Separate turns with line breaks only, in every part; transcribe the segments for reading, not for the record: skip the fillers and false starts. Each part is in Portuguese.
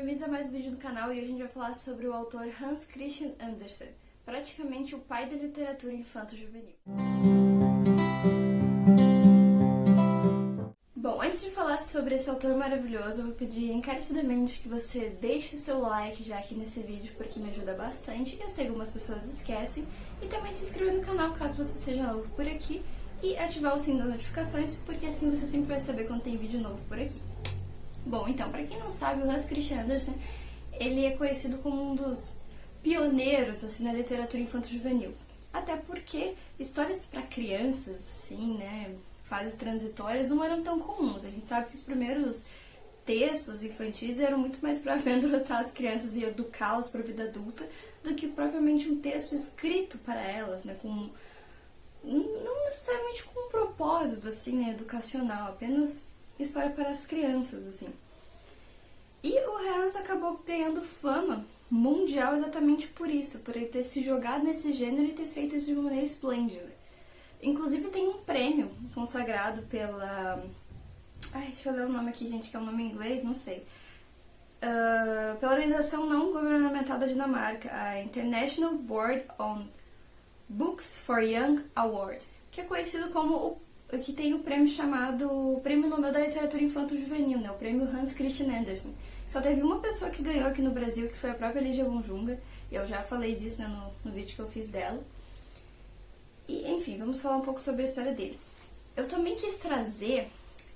bem-vindos a mais um vídeo do canal e hoje a gente vai falar sobre o autor Hans Christian Andersen, praticamente o pai da literatura infanto-juvenil. Bom, antes de falar sobre esse autor maravilhoso, eu vou pedir encarecidamente que você deixe o seu like já aqui nesse vídeo, porque me ajuda bastante. Eu sei que algumas pessoas esquecem. E também se inscreva no canal caso você seja novo por aqui e ativar o sininho das notificações, porque assim você sempre vai saber quando tem vídeo novo por aqui. Bom, então, para quem não sabe, o Hans Christian Andersen, ele é conhecido como um dos pioneiros, assim, na literatura infanto-juvenil. Até porque histórias para crianças, assim, né, fases transitórias, não eram tão comuns. A gente sabe que os primeiros textos infantis eram muito mais para amedrontar as crianças e educá-las para a vida adulta do que propriamente um texto escrito para elas, né, com não necessariamente com um propósito, assim, né, educacional, apenas história para as crianças, assim. E o Hans acabou ganhando fama mundial exatamente por isso, por ele ter se jogado nesse gênero e ter feito isso de uma maneira esplêndida. Inclusive tem um prêmio consagrado pela... deixa eu ler o nome aqui, gente, que é um nome em inglês, não sei. Pela organização não governamental da Dinamarca, a International Board on Books for Young Award, que é conhecido como que tem o prêmio chamado Prêmio Nobel da Literatura Infanto-Juvenil, né? O prêmio Hans Christian Andersen. Só teve uma pessoa que ganhou aqui no Brasil, que foi a própria Lígia Bonjunga, e eu já falei disso, né, no vídeo que eu fiz dela. E, enfim, vamos falar um pouco sobre a história dele. Eu também quis trazer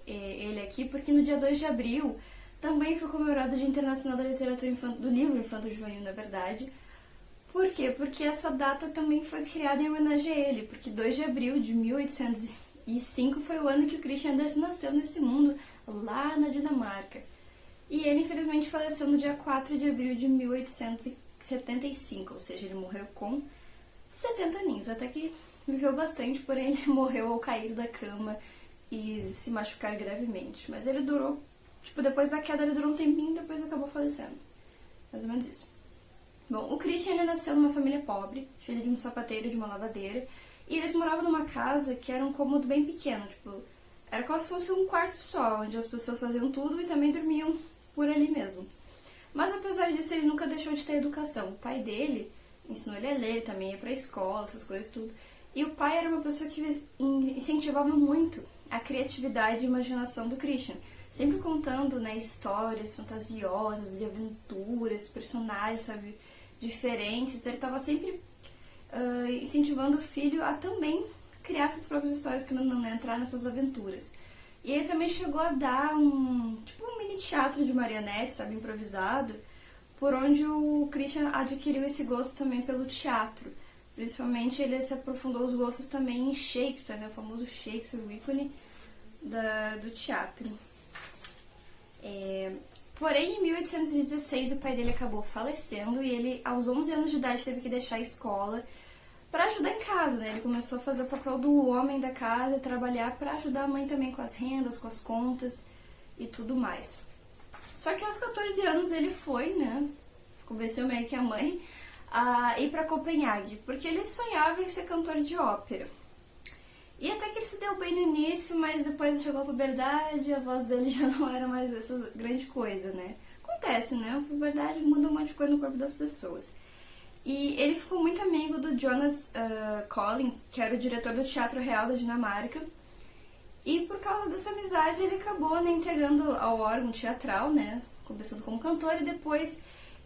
ele aqui porque no dia 2 de abril também foi comemorado o Dia Internacional da Literatura do Livro Infanto-Juvenil, na verdade. Por quê? Porque essa data também foi criada em homenagem a ele, porque 2 de abril de 1805 foi o ano que o Christian Andersen nasceu nesse mundo, lá na Dinamarca. E ele, infelizmente, faleceu no dia 4 de abril de 1875, ou seja, ele morreu com 70 aninhos, até que viveu bastante, porém ele morreu ao cair da cama e se machucar gravemente. Mas ele durou, depois da queda ele durou um tempinho e depois acabou falecendo. Mais ou menos isso. Bom, o Christian ele nasceu numa família pobre, filho de um sapateiro e de uma lavadeira, e eles moravam numa casa que era um cômodo bem pequeno, era como se fosse um quarto só, onde as pessoas faziam tudo e também dormiam por ali mesmo. Mas apesar disso, ele nunca deixou de ter educação. O pai dele ensinou ele a ler, também ia pra escola, essas coisas tudo. E o pai era uma pessoa que incentivava muito a criatividade e imaginação do Christian, sempre contando, né, histórias fantasiosas, de aventuras, personagens, sabe, diferentes. Ele estava sempre incentivando o filho a também criar suas próprias histórias, que não entrar nessas aventuras. E ele também chegou a dar um mini teatro de marionetes, sabe, improvisado, por onde o Christian adquiriu esse gosto também pelo teatro. Principalmente ele se aprofundou os gostos também em Shakespeare, né, o famoso Shakespeare, o ícone do teatro. Porém, em 1816, o pai dele acabou falecendo e ele, aos 11 anos de idade, teve que deixar a escola para ajudar em casa, né? Ele começou a fazer o papel do homem da casa, trabalhar para ajudar a mãe também com as rendas, com as contas e tudo mais. Só que aos 14 anos ele foi, né? Convenceu meio que a mãe a ir para Copenhague, porque ele sonhava em ser cantor de ópera. E até que ele se deu bem no início, mas depois chegou a puberdade e a voz dele já não era mais essa grande coisa, né? Acontece, né? A puberdade muda um monte de coisa no corpo das pessoas. E ele ficou muito amigo do Jonas Collin, que era o diretor do Teatro Real da Dinamarca. E por causa dessa amizade ele acabou, né, integrando ao órgão teatral, né? Começando como cantor e depois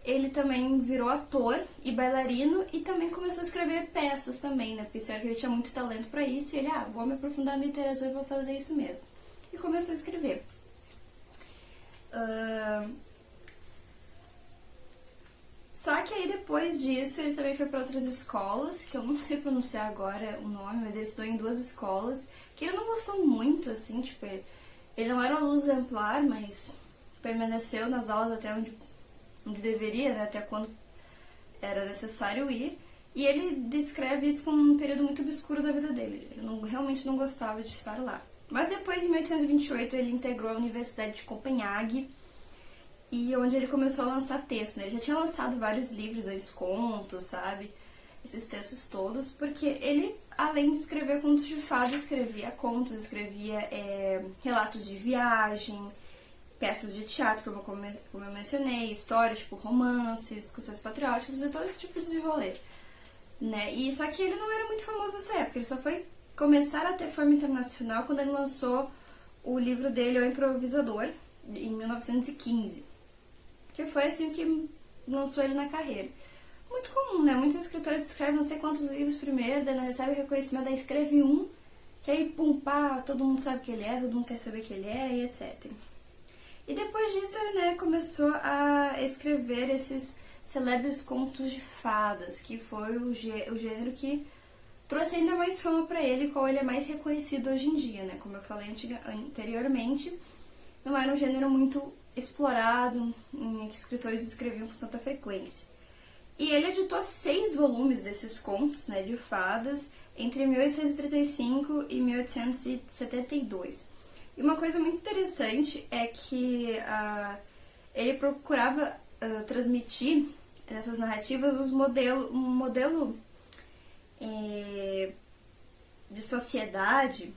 ele também virou ator e bailarino e também começou a escrever peças também, né? Porque disseram que ele tinha muito talento para isso e ele, vou me aprofundar na literatura e vou fazer isso mesmo. E começou a escrever. Só que aí depois disso ele também foi para outras escolas, que eu não sei pronunciar agora o nome, mas ele estudou em 2 escolas, que ele não gostou muito, assim, ele não era um aluno exemplar, mas permaneceu nas aulas até onde deveria, né, até quando era necessário ir, e ele descreve isso como um período muito obscuro da vida dele. Ele realmente não gostava de estar lá. Mas depois, em 1828, ele integrou a Universidade de Copenhague, e onde ele começou a lançar textos, né? Ele já tinha lançado vários livros antes, contos, sabe? Esses textos todos, porque ele, além de escrever contos de fadas, escrevia contos, escrevia relatos de viagem, peças de teatro, como eu mencionei, histórias, tipo romances, canções patrióticas e todo esse tipo de rolê, né? E só que ele não era muito famoso nessa época, ele só foi começar a ter fama internacional quando ele lançou o livro dele, O Improvisador, em 1915, que foi assim que lançou ele na carreira. Muito comum, né? Muitos escritores escrevem não sei quantos livros primeiro, daí não recebe reconhecimento, daí escreve um, que aí, pum, pá, todo mundo sabe que ele é, todo mundo quer saber que ele é, e etc. E depois disso, ele, né, começou a escrever esses celebres contos de fadas, que foi o gênero que trouxe ainda mais fama pra ele, qual ele é mais reconhecido hoje em dia, né? Como eu falei anteriormente, não era um gênero muito explorado, em que escritores escreviam com tanta frequência. E ele editou 6 volumes desses contos, né, de fadas, entre 1835 e 1872. E uma coisa muito interessante é que ele procurava transmitir nessas narrativas um modelo de sociedade,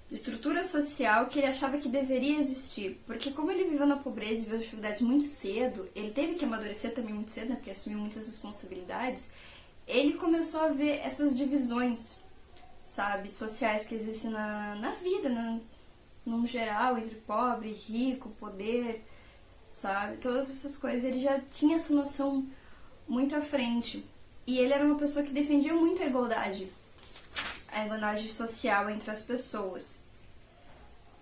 de estrutura social que ele achava que deveria existir. Porque como ele viveu na pobreza e viveu as dificuldades muito cedo, ele teve que amadurecer também muito cedo, né, porque assumiu muitas responsabilidades, ele começou a ver essas divisões, sabe, sociais que existem na vida, no geral, entre pobre, rico, poder, sabe, todas essas coisas. Ele já tinha essa noção muito à frente. E ele era uma pessoa que defendia muito a igualdade social entre as pessoas.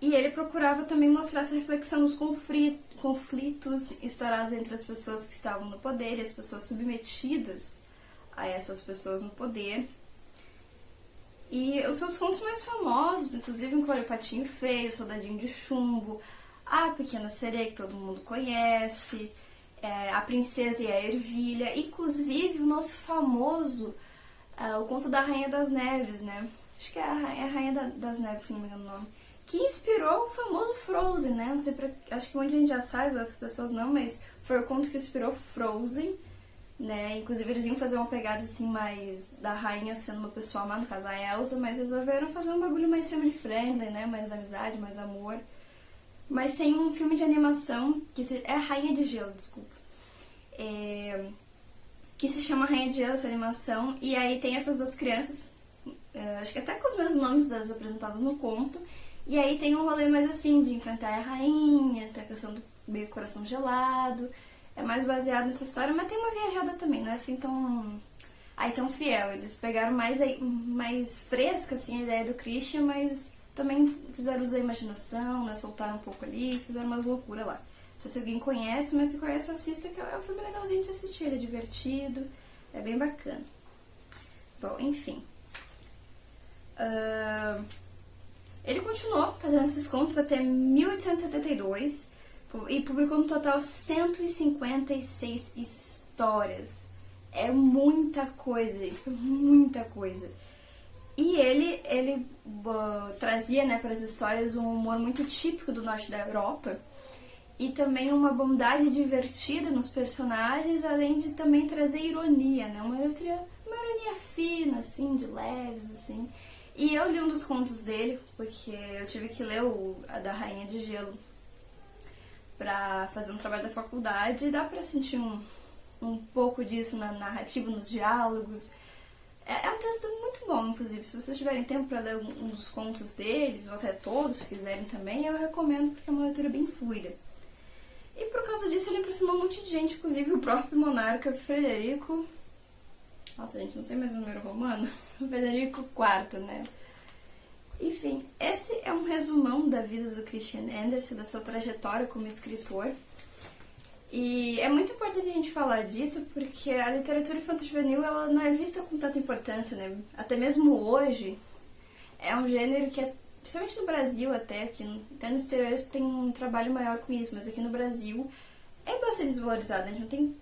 E ele procurava também mostrar essa reflexão nos conflitos instaurados entre as pessoas que estavam no poder e as pessoas submetidas a essas pessoas no poder. E os seus contos mais famosos, inclusive incluem O Patinho Feio, O Soldadinho de Chumbo, A Pequena Sereia, que todo mundo conhece, A Princesa e a Ervilha, inclusive o nosso famoso, o conto da Rainha das Neves, né? Acho que é a Rainha das Neves, se não me engano o nome. Que inspirou o famoso Frozen, né? Não sei, acho que muita gente já sabe, outras pessoas não, mas foi o conto que inspirou Frozen, né? Inclusive eles iam fazer uma pegada assim mais da rainha sendo uma pessoa amada, no caso a Elsa, mas resolveram fazer um bagulho mais family friendly, né? Mais amizade, mais amor. Mas tem um filme de animação que é Rainha de Gelo, desculpa. Que se chama Rainha de Gelo, essa animação, e aí tem essas duas crianças, acho que até com os mesmos nomes das apresentadas no conto, e aí tem um rolê mais assim, de enfrentar a rainha, tem a questão do meio coração gelado, é mais baseado nessa história, mas tem uma viajada também, não é assim tão fiel. Eles pegaram mais fresca assim, a ideia do Christian, mas também fizeram uso da imaginação, né, soltaram um pouco ali, fizeram umas loucuras lá. Não sei se alguém conhece, mas se conhece, assista, que é um filme legalzinho de assistir, ele é divertido, é bem bacana. Bom, enfim. Ele continuou fazendo esses contos até 1872 e publicou no total 156 histórias. É muita coisa, gente, muita coisa. E ele trazia, né, para as histórias um humor muito típico do norte da Europa e também uma bondade divertida nos personagens, além de também trazer ironia, né, uma ironia fina, assim, de leves, assim. E eu li um dos contos dele, porque eu tive que ler a da Rainha de Gelo pra fazer um trabalho da faculdade, e dá pra sentir um pouco disso na narrativa, nos diálogos. É um texto muito bom, inclusive. Se vocês tiverem tempo para ler um dos contos deles, ou até todos, se quiserem também, eu recomendo, porque é uma leitura bem fluida. E por causa disso ele impressionou um monte de gente, inclusive o próprio monarca Frederico... Nossa, gente, não sei mais o número romano. Frederico IV, né? Enfim, esse é um resumão da vida do Christian Andersen, da sua trajetória como escritor. E é muito importante a gente falar disso, porque a literatura infanto-juvenil ela não é vista com tanta importância, né? Até mesmo hoje, é um gênero que, principalmente no Brasil até no exterior tem um trabalho maior com isso, mas aqui no Brasil é bastante desvalorizado, a gente não tem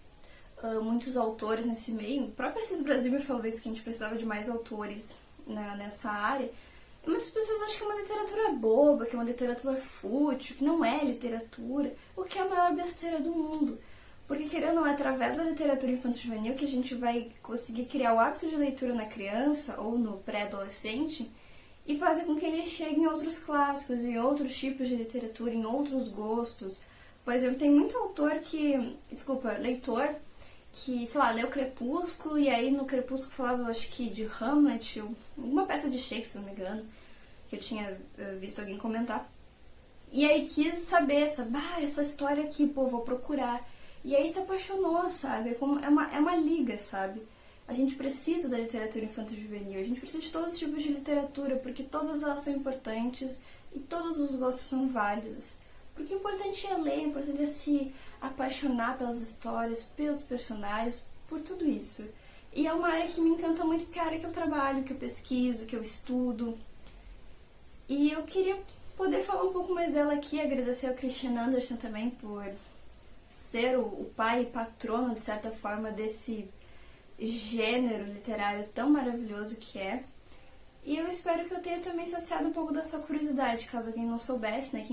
muitos autores nesse meio. O próprio Assis Brasil me falou isso, que a gente precisava de mais autores nessa área. E muitas pessoas acham que é uma literatura boba, que é uma literatura fútil, que não é literatura, o que é a maior besteira do mundo. Porque, querendo ou não, é através da literatura infanto-juvenil que a gente vai conseguir criar o hábito de leitura na criança ou no pré-adolescente e fazer com que ele chegue em outros clássicos, em outros tipos de literatura, em outros gostos, Por exemplo, tem muito leitor que, sei lá, leu Crepúsculo e aí no Crepúsculo falava, acho que de Hamlet, uma peça de Shakespeare, se não me engano, que eu tinha visto alguém comentar. E aí quis saber, sabe, essa história aqui, pô, vou procurar. E aí se apaixonou, sabe? É uma liga, sabe? A gente precisa da literatura infanto-juvenil, a gente precisa de todos os tipos de literatura, porque todas elas são importantes e todos os gostos são válidos. Porque o importante é ler, o importante é se apaixonar pelas histórias, pelos personagens, por tudo isso. E é uma área que me encanta muito, porque é a área que eu trabalho, que eu pesquiso, que eu estudo. E eu queria poder falar um pouco mais dela aqui, agradecer ao Christian Andersen também por ser o pai e patrono, de certa forma, desse gênero literário tão maravilhoso que é. E eu espero que eu tenha também saciado um pouco da sua curiosidade, caso alguém não soubesse, né,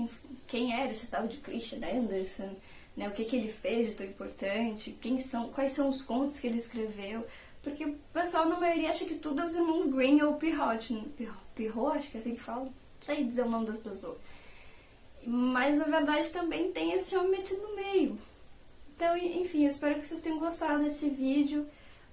quem era esse tal de Christian Andersen, né, o que ele fez de tão importante, quais são os contos que ele escreveu, porque o pessoal na maioria acha que tudo é os irmãos Green ou Pirrot, acho que é assim que fala, não sei dizer o nome das pessoas. Mas na verdade também tem esse homem metido no meio. Então, enfim, eu espero que vocês tenham gostado desse vídeo,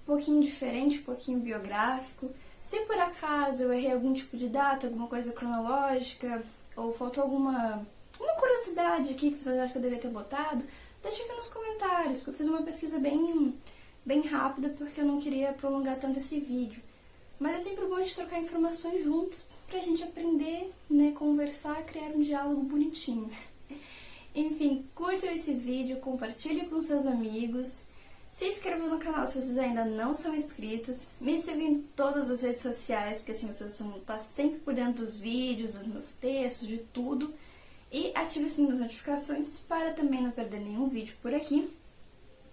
um pouquinho diferente, um pouquinho biográfico. Se por acaso eu errei algum tipo de data, alguma coisa cronológica, ou faltou alguma curiosidade aqui que vocês acham que eu deveria ter botado, deixa aqui nos comentários, porque eu fiz uma pesquisa bem rápida, porque eu não queria prolongar tanto esse vídeo. Mas é sempre bom a gente trocar informações juntos, pra gente aprender, né, conversar, criar um diálogo bonitinho. Enfim, curtam esse vídeo, compartilhem com seus amigos. Se inscrevam no canal se vocês ainda não são inscritos. Me sigam em todas as redes sociais, porque assim vocês vão estar sempre por dentro dos vídeos, dos meus textos, de tudo. E ative o sininho das notificações para também não perder nenhum vídeo por aqui.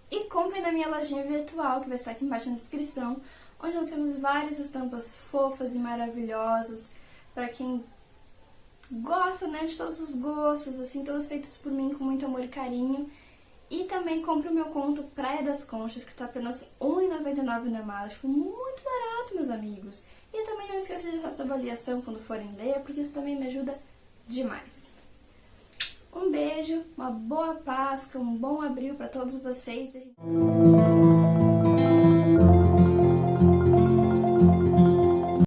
E comprem na minha lojinha virtual, que vai estar aqui embaixo na descrição, onde nós temos várias estampas fofas e maravilhosas para quem gosta, né, de todos os gostos, assim, todas feitas por mim com muito amor e carinho. E também compre o meu conto Praia das Conchas, que está apenas R$ 1,99 na Mágico, muito barato, meus amigos. E também não esqueça de deixar sua avaliação quando forem ler, porque isso também me ajuda demais. Um beijo, uma boa Páscoa, um bom abril para todos vocês.